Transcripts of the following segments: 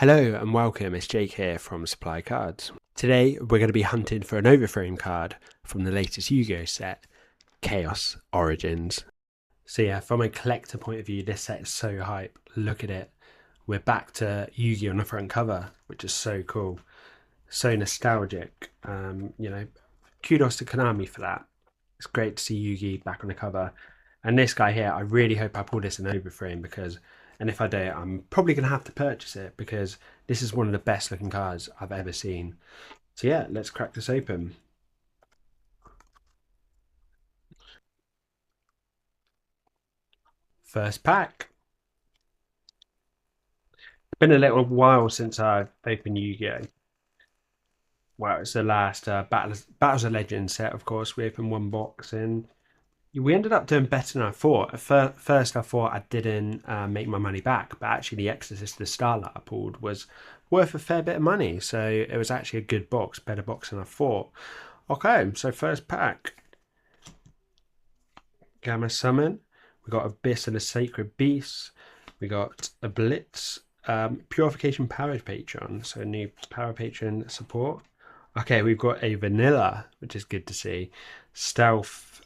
Hello and welcome, it's Jake here from Supply Cards. Today we're going to be hunting for an overframe card from the latest Yu-Gi-Oh set, Chaos Origins. So yeah, from a collector point of view, this set is so hype. Look at it. We're back to Yu-Gi-Oh on the front cover, which is so cool. So nostalgic. Kudos to Konami for that. It's great to see Yu-Gi back on the cover. And this guy here, I really hope I pull this in overframe and if I do, I'm probably going to have to purchase it because this is one of the best looking cards I've ever seen. So yeah, let's crack this open. First pack. It's been a little while since I've opened Yu-Gi-Oh! Well, it's the last Battles of Legends set, of course. We opened one box and we ended up doing better than I thought. At first, I thought I didn't make my money back, but actually, the Exorcist, the Starlight I pulled, was worth a fair bit of money. So it was actually a good box, better box than I thought. Okay, so first pack. Gamma Summon. We got Abyss and the Sacred Beast. We got a Blitz. Purification Power Patron. So new Power Patron support. Okay, we've got a Vanilla, which is good to see. Stealth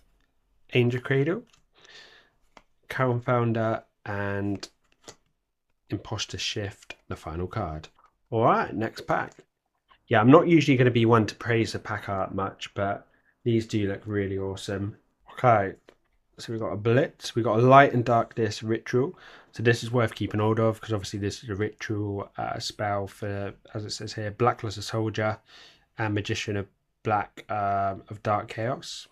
Angel Cradle, Confounder, and Imposter Shift, the final card. All right, next pack. Yeah, I'm not usually going to be one to praise the pack art much, but these do look really awesome. Okay, so we've got a Blitz, we've got a Light and Darkness Ritual. So this is worth keeping hold of because obviously this is a ritual spell for, as it says here, Blackluster Soldier and Magician of Black of Dark Chaos.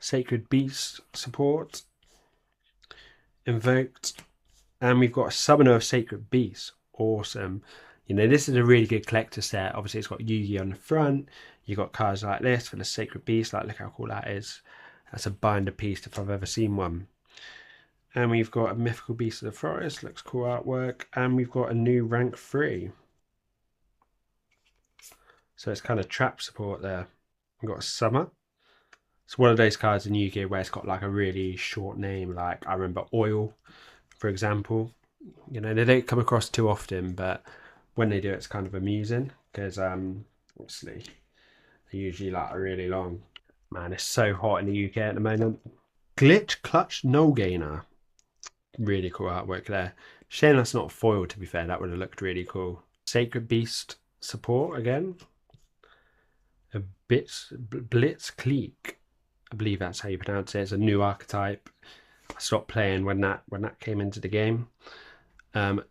Sacred Beast support. Invoked. And we've got a Summoner of Sacred Beast. Awesome. You know, this is a really good collector set. Obviously, it's got Yu-Gi on the front. You've got cards like this for the Sacred Beast. Like, look how cool that is. That's a binder piece if I've ever seen one. And we've got a Mythical Beast of the Forest. Looks cool artwork. And we've got a new rank 3. So it's kind of trap support there. We've got a Summer. It's one of those cards in Yu-Gi-Oh where it's got like a really short name. Like I remember Oil, for example. You know, they don't come across too often, but when they do, it's kind of amusing because obviously they're usually like really long. Man, it's so hot in the UK at the moment. Glitch Clutch Null Gainer. Really cool artwork there. Shame that's not foil, to be fair. That would have looked really cool. Sacred Beast support again. A Blitz Clique. I believe that's how you pronounce it. It's a new archetype. I stopped playing when that came into the game.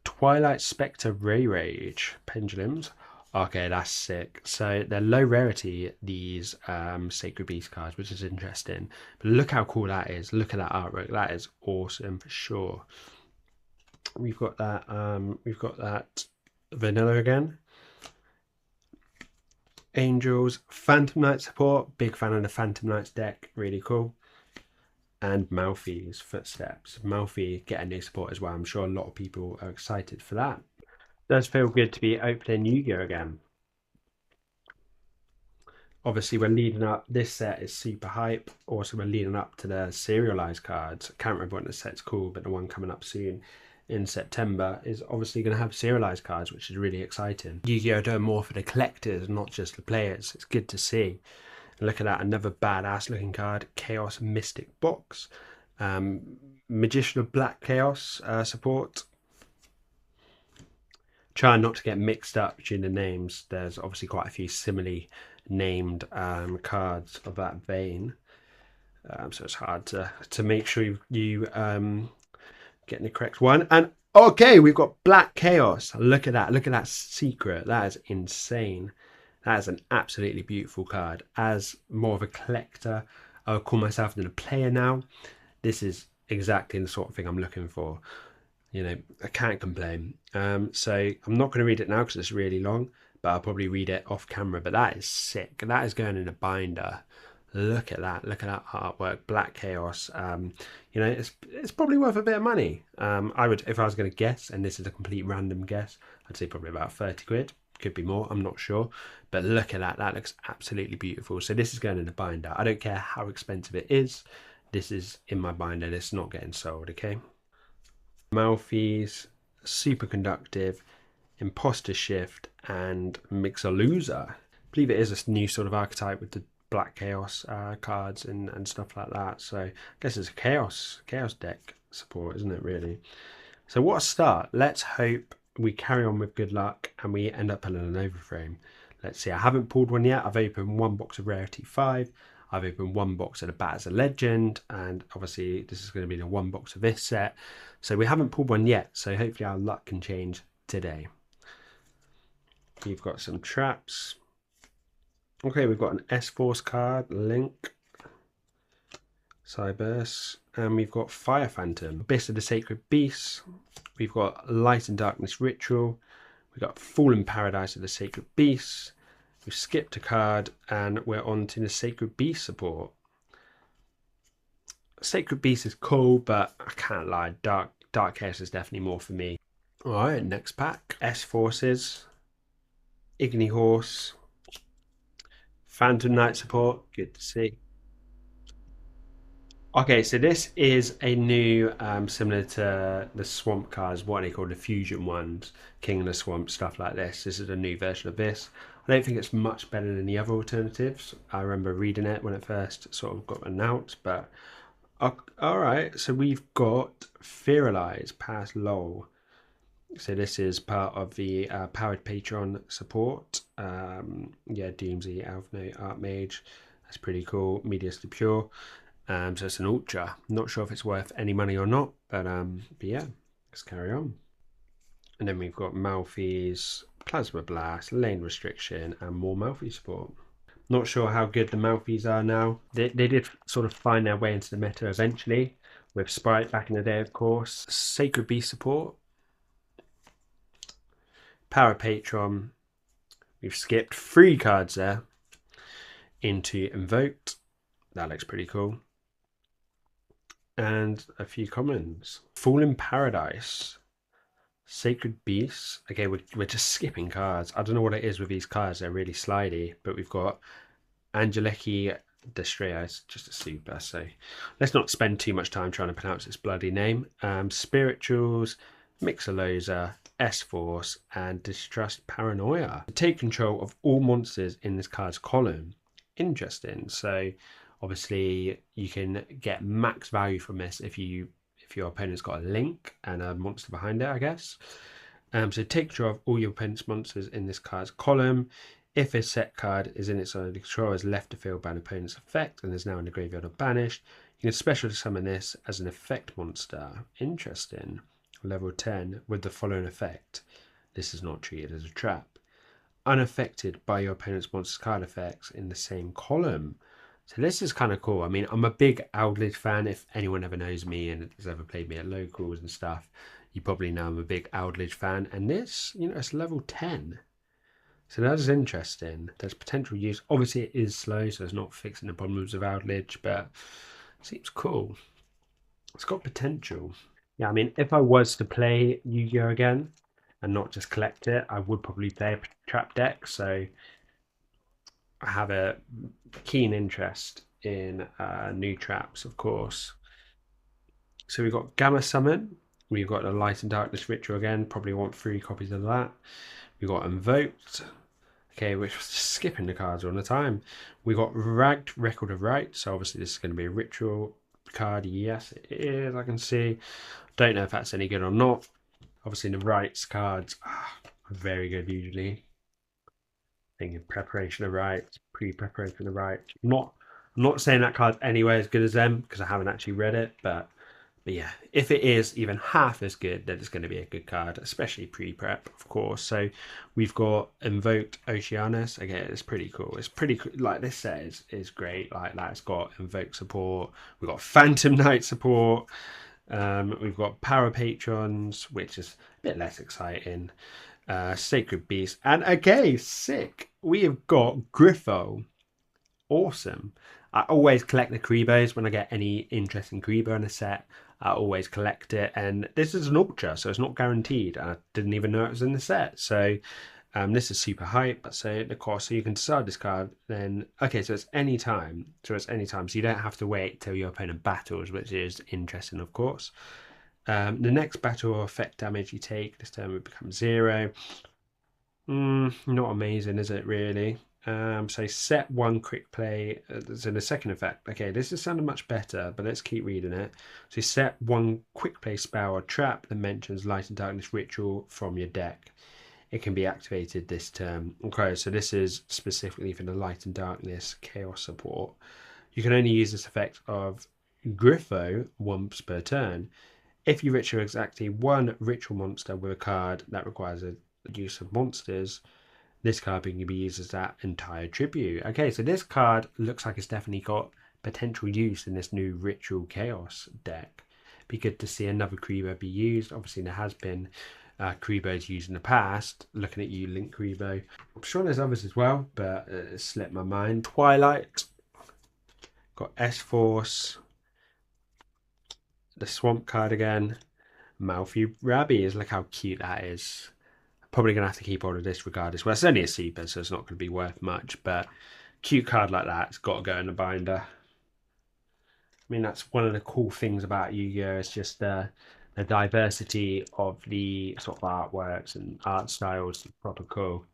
Twilight Spectre Ray Rage Pendulums. Okay, that's sick. So they're low rarity, these Sacred Beast cards, which is interesting. But look how cool that is. Look at that artwork. That is awesome for sure. We've got that Vanilla again. Angels, Phantom Knight support. Big fan of the Phantom Knights deck. Really cool. And Malfi's Footsteps. Malfi get a new support as well. I'm sure a lot of people are excited for that. It does feel good to be opening Yu-Gi-Oh again. Obviously, we're leading up. This set is super hype. Also, we're leading up to the serialized cards. I can't remember what the set's called, but the one coming up soon in September is obviously going to have serialized cards, which is really exciting. Yu-Gi-Oh doing more for the collectors, not just the players. It's good to see. And look at that, another badass looking card, Chaos Mystic Box. Magician of Black Chaos support. Trying not to get mixed up between the names. There's obviously quite a few similarly named cards of that vein. So it's hard to make sure you getting the correct one. And okay, we've got Black Chaos. Look at that. Look at that secret. That is insane. That is an absolutely beautiful card. As more of a collector, I would call myself a player now. This is exactly the sort of thing I'm looking for. You know, I can't complain. So I'm not going to read it now because it's really long, but I'll probably read it off camera. But that is sick. That is going in a binder. Look at that. Look at that artwork. Black Chaos. You know, it's probably worth a bit of money. I would, if I was going to guess, and this is a complete random guess, I'd say probably about 30 quid. Could be more, I'm not sure. But look at that. That looks absolutely beautiful. So this is going in a binder. I don't care how expensive it is. This is in my binder. It's not getting sold, okay? Malfi's Superconductive, Imposter Shift, and Mixer-Loser. I believe it is a new sort of archetype with the Black Chaos cards and stuff like that. So I guess it's a chaos deck support, isn't it, really? So what a start. Let's hope we carry on with good luck and we end up pulling an overframe. Let's see. I haven't pulled one yet. I've opened one box of Rarity 5. I've opened one box of the Bat as a Legend, and obviously this is going to be the one box of this set. So we haven't pulled one yet, so hopefully our luck can change today. You've got some traps. Okay, we've got an S-Force card, Link, Cyberse, and we've got Fire Phantom, Abyss of the Sacred Beast. We've got Light and Darkness Ritual. We've got Fallen Paradise of the Sacred Beast. We've skipped a card and we're on to the Sacred Beast support. Sacred Beast is cool, but I can't lie, Dark Chaos is definitely more for me. Alright, next pack. S-Forces, Igni Horse, Phantom Knight support, good to see. Okay, so this is a new, similar to the Swamp cards, what they call the fusion ones, King of the Swamp, stuff like this. This is a new version of this. I don't think it's much better than the other alternatives. I remember reading it when it first sort of got announced, but alright, so we've got Fearalize, Pass Lol. So this is part of the Powered Patreon support. Yeah, Doomsy, Elfnote, Archmage. That's pretty cool. Medius to Pure. So it's an Ultra. Not sure if it's worth any money or not, but yeah, let's carry on. And then we've got Malphys, Plasma Blast, Lane Restriction, and more Malphys support. Not sure how good the Malphys are now. They did sort of find their way into the meta eventually, with Sprite back in the day, of course. Sacred Beast support. Power Patron. We've skipped 3 cards there into Invoked. That looks pretty cool. And a few commons. Fallen Paradise. Sacred Beasts. Okay, we're just skipping cards. I don't know what it is with these cards. They're really slidey. But we've got Angeliki Destrea. It's just a super. So let's not spend too much time trying to pronounce its bloody name. Spirituals, Mixer-Loser, S-Force, and Distrust Paranoia. Take control of all monsters in this card's column. Interesting. So obviously you can get max value from this if your opponent's got a link and a monster behind it, I guess. So take control of all your opponent's monsters in this card's column. If a set card is in its own control, is left to field by an opponent's effect and is now in the graveyard or banished, you can special summon this as an effect monster. Interesting. Level 10 with the following effect. This is not treated as a trap. Unaffected by your opponent's monster's card effects in the same column. So this is kind of cool. I mean, I'm a big Eldritch fan. If anyone ever knows me and has ever played me at locals and stuff, you probably know I'm a big Eldritch fan. And this, you know, it's level 10. So that is interesting. There's potential use. Obviously, it is slow, so it's not fixing the problems of Eldritch, but it seems cool. It's got potential. Yeah, I mean, if I was to play Yu-Gi-Oh again and not just collect it, I would probably play a trap deck. So I have a keen interest in new traps, of course. So we've got Gamma Summon. We've got the Light and Darkness Ritual again. Probably want 3 copies of that. We've got Invoked. Okay, we're just skipping the cards all the time. We've got Ragged Record of Rights. So obviously this is going to be a ritual card. Yes, it is. I can see. Don't know if that's any good or not. Obviously the rights cards are very good usually. Thinking preparation of rights, pre-preparation of rights. I'm not saying that card's anywhere as good as them because I haven't actually read it, but yeah, if it is even half as good, then it's going to be a good card, especially pre-prep, of course. So we've got Invoked Oceanus. Again, it's pretty cool. It's pretty cool. Like this set is great. Like that, it's got Invoke support. We've got Phantom Knight support. We've got Power Patrons, which is a bit less exciting. Sacred Beast, and okay, sick. We have got Griffo. Awesome. I always collect the Kreebos when I get any interesting Kreebo in a set. I always collect it, and this is an Ultra, so it's not guaranteed. I didn't even know it was in the set, so this is super hype. So the cost, so you can decide this card. Then okay, so it's any time. So you don't have to wait till your opponent battles, which is interesting, of course. The next battle or effect damage you take this turn would become 0. Not amazing, is it really? So set 1 quick play as in a second effect. Okay, this is sounding much better, but let's keep reading it. So set 1 quick play spell or trap that mentions Light and Darkness Ritual from your deck. It can be activated this turn. Okay, so this is specifically for the Light and Darkness Chaos support. You can only use this effect of Griffo once per turn. If you ritual exactly 1 ritual monster with a card that requires a use of monsters, this card can be used as that entire tribute. Okay, so this card looks like it's definitely got potential use in this new Ritual Chaos deck. Be good to see another Kuriboh be used. Obviously, there has been Kuribohs used in the past. Looking at you, Link Kuriboh. I'm sure there's others as well, but it slipped my mind. Twilight. Got S-Force. The Swamp card again. Malfi Rabbies. Look how cute that is. Probably going to have to keep all of this regardless. Well, it's only a super, so it's not going to be worth much. But cute card like that, it's got to go in the binder. I mean, that's one of the cool things about Yu-Gi-Oh! It's just the diversity of the sort of artworks and art styles. Proper cool.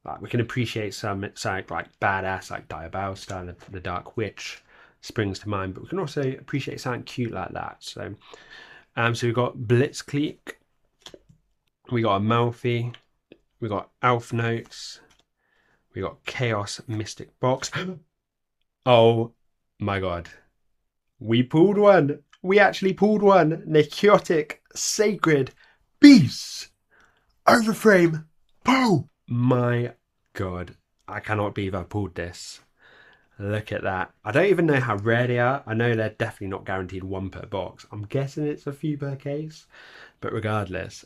Like, we can appreciate something like badass, like Diabao style, the Dark Witch springs to mind. But we can also appreciate something cute like that. So we've got Blitzkrieg. We got a Malfi. We got Elf Notes. We got Chaos Mystic Box. Oh my god. We pulled one. We actually pulled one. The Chaotic Sacred Beast. Overframe. Boom. My god. I cannot believe I pulled this. Look at that. I don't even know how rare they are. I know they're definitely not guaranteed 1 per box. I'm guessing it's a few per case. But regardless.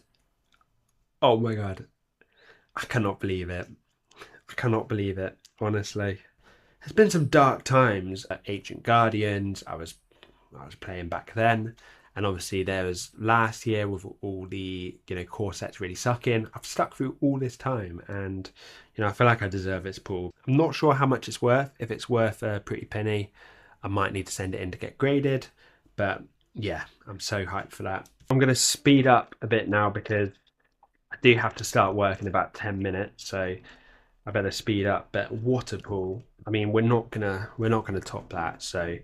Oh my god. I cannot believe it. I cannot believe it, honestly. There's been some dark times at Ancient Guardians. I was playing back then. And obviously there was last year with all the, core sets really sucking. I've stuck through all this time and, I feel like I deserve its pull. I'm not sure how much it's worth. If it's worth a pretty penny, I might need to send it in to get graded. But yeah, I'm so hyped for that. I'm going to speed up a bit now because I do have to start work in about 10 minutes. So I better speed up. But water pool, I mean, we're not gonna top that. So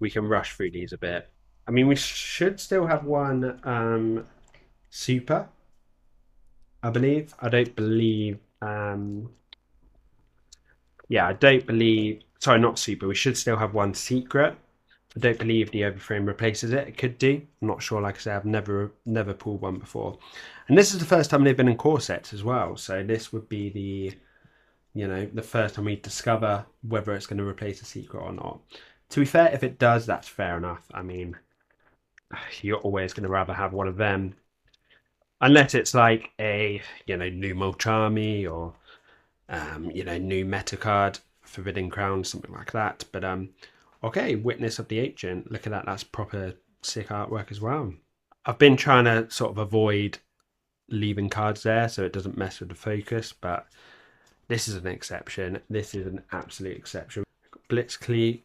we can rush through these a bit. I mean, we should still have one super, I believe. I don't believe. Yeah, I don't believe. Sorry, not super. We should still have one secret. I don't believe the overframe replaces it. It could do. I'm not sure. Like I said, I've never pulled one before, and this is the first time they've been in core sets as well. So this would be the first time we discover whether it's going to replace a secret or not. To be fair, if it does, that's fair enough. I mean, you're always going to rather have one of them, unless it's like a new Molchami or new meta card, Forbidden Crown, something like that. But okay, Witness of the Ancient. Look at that. That's proper sick artwork as well. I've been trying to sort of avoid leaving cards there so it doesn't mess with the focus, but this is an exception. This is an absolute exception. Blitzkrieg.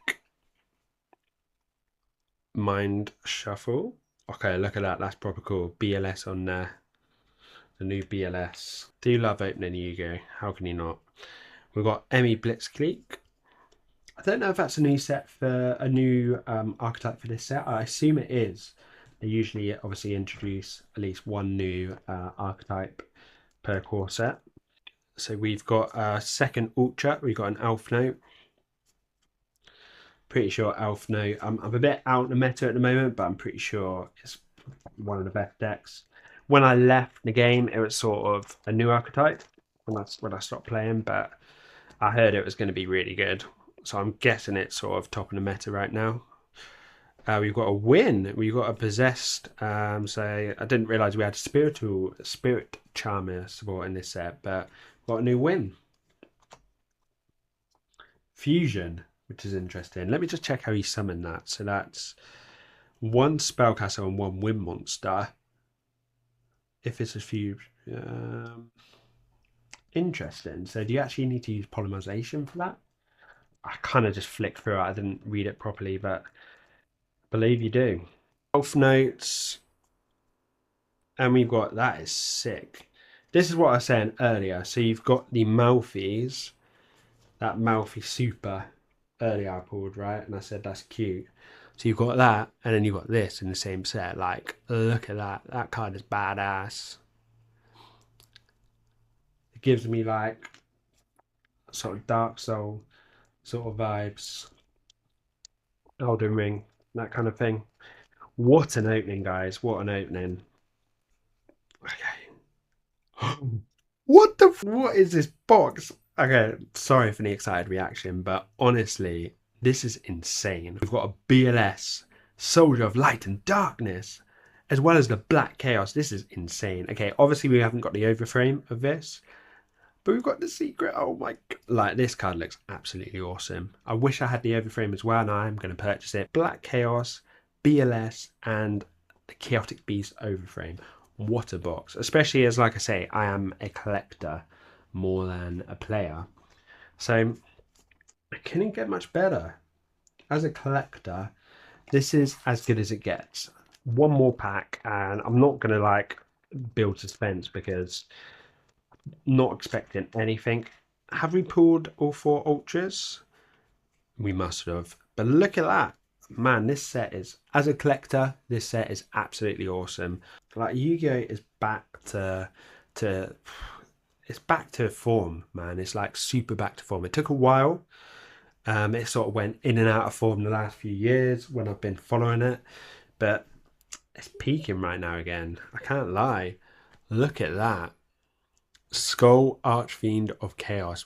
Mind Shuffle. Okay, look at that. That's proper cool. BLS on there. The new BLS. Do love opening Yu-Gi-Oh! How can you not? We've got Emmy Blitzkrieg. I don't know if that's a new set for a new archetype for this set. I assume it is. They usually obviously introduce at least one new archetype per core set. So we've got a second Ultra. We've got an Elf Note. Pretty sure Elf Note. I'm a bit out in the meta at the moment, but I'm pretty sure it's one of the best decks. When I left the game, it was sort of a new archetype when I stopped playing, but I heard it was going to be really good. So I'm guessing it's sort of top of the meta right now. We've got a win. We've got a possessed. So I didn't realize we had spirit charmer support in this set, but got a new win. Fusion, which is interesting. Let me just check how he summoned that. So that's 1 spellcaster and 1 win monster. If it's a fusion. Interesting. So do you actually need to use polymerization for that? I kind of just flicked through it. I didn't read it properly, but I believe you do. Elf Notes. And we've got, that is sick. This is what I was saying earlier. So you've got the Malphys, that Malphite Super earlier I pulled, right? And I said that's cute. So you've got that, and then you've got this in the same set. Like, look at that. That card is badass. It gives me like sort of Dark Soul sort of vibes, Elden Ring, that kind of thing. What an opening, guys! What an opening. Okay. What is this box? Okay, sorry for the excited reaction, but honestly, this is insane. We've got a BLS, Soldier of Light and Darkness, as well as the Black Chaos. This is insane. Okay, obviously we haven't got the overframe of this, but we've got the secret. Oh my god. Like, this card looks absolutely awesome. I wish I had the overframe as well, and I am going to purchase it. Black Chaos, BLS, and the Chaotic Beast overframe. What a box. Especially as, like I say, I am a collector more than a player. So it couldn't get much better. As a collector, this is as good as it gets. One more pack, and I'm not going to like build suspense because not expecting anything. Have we pulled all 4 ultras? We must have. But look at that. Man, this set is, as a collector, this set is absolutely awesome. Like, Yu-Gi-Oh is back to it's back to form, man. It's like super back to form. It took a while. It sort of went in and out of form the last few years when I've been following it, but it's peaking right now again. I can't lie. Look at that. Skull Archfiend of Chaos.